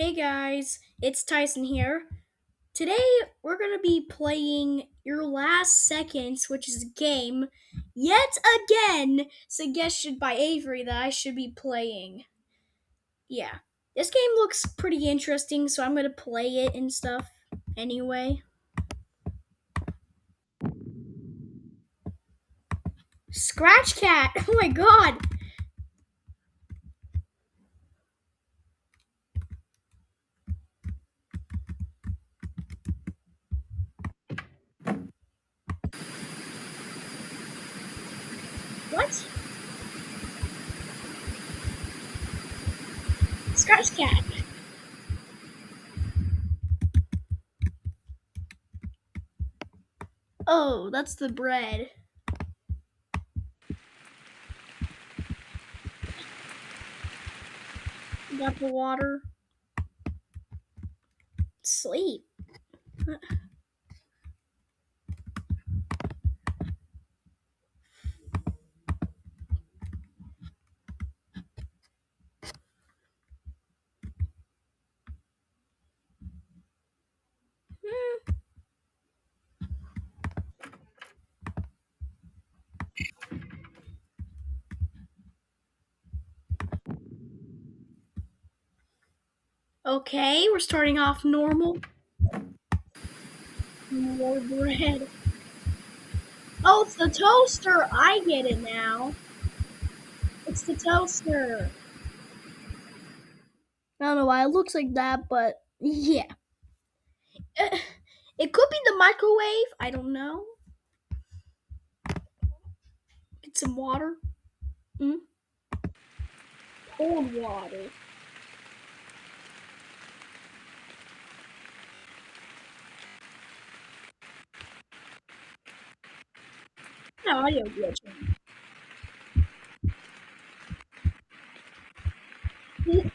Hey guys, it's Tyson here. Today we're going to be playing Your Last Seconds, which is a game yet again suggested by Avery that I should be playing. Yeah, this game looks pretty interesting, so I'm going to play it and stuff anyway. Scratch Cat! Oh my god! What? Scratch Cat. Oh, that's the bread. Got the water. Sleep. Hmm. Okay, we're starting off normal. More bread. Oh, it's the toaster. I get it now. It's the toaster. I don't know why it looks like that, but yeah. It could be the microwave. I don't know. Get some water. Mm? Cold water. No, audio glitching. No.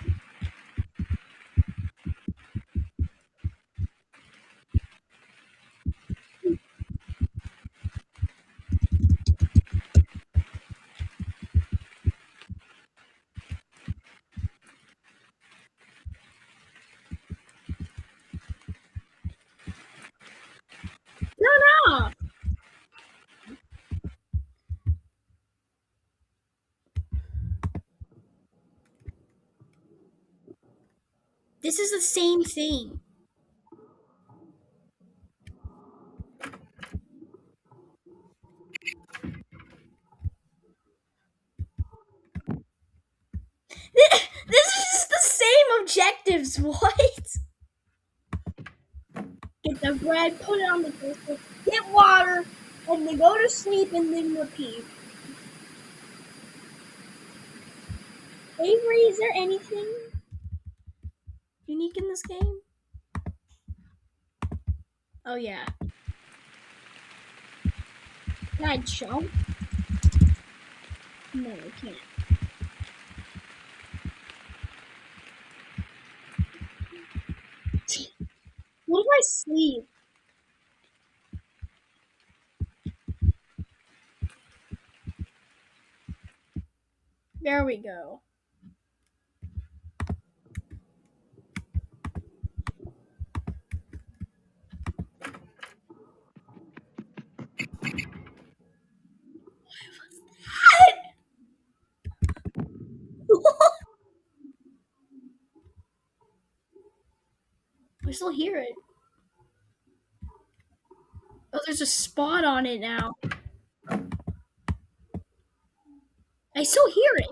This is the same thing. This is just the same objectives. What? Get the bread, put it on the toaster, get water, and then go to sleep and then repeat. Avery, is there anything unique in this game? Oh yeah. Can I jump? No, I can't. What if I sleep? There we go. I still hear it. Oh, there's a spot on it now. I still hear it.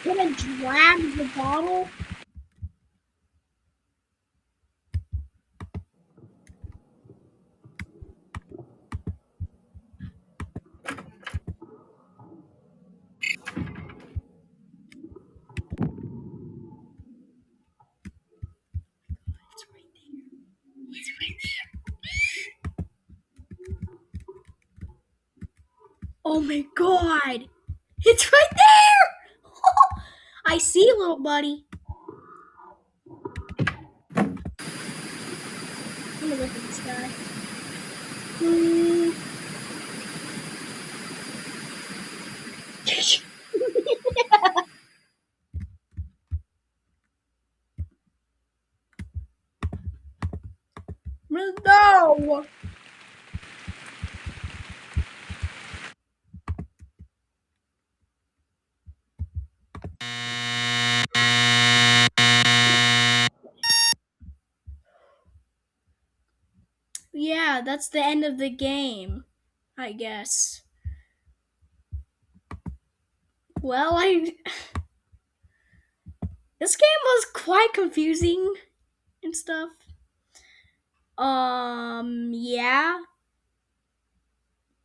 Can I drag the bottle? It's right there. It's right there. Oh my god! It's right there! I see, little buddy. I'm gonna look at this guy. Hmm. No! Yeah, that's the end of the game, I guess. Well, I. This game was quite confusing and stuff. Yeah.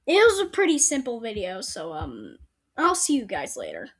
It was a pretty simple video, so, I'll see you guys later.